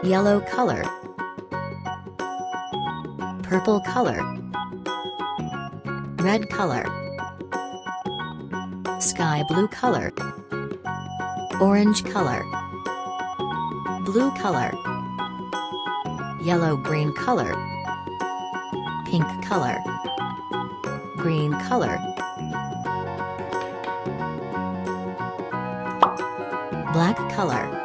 Yellow color. Purple color. Red color. Sky blue color. Orange color. Blue color. Yellow green color. Pink color. Green color. Black color.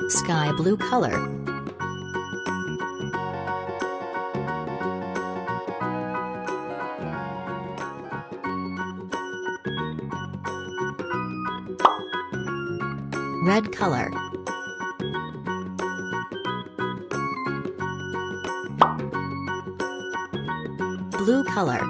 Sky blue color. Red color. Blue color.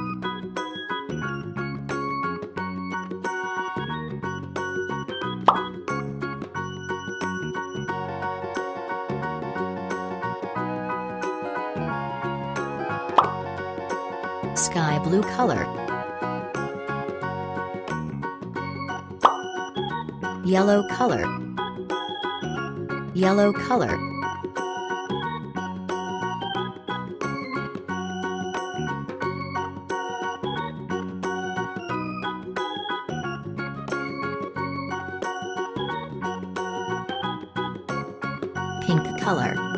Sky blue color. Yellow color. Yellow color. Pink color.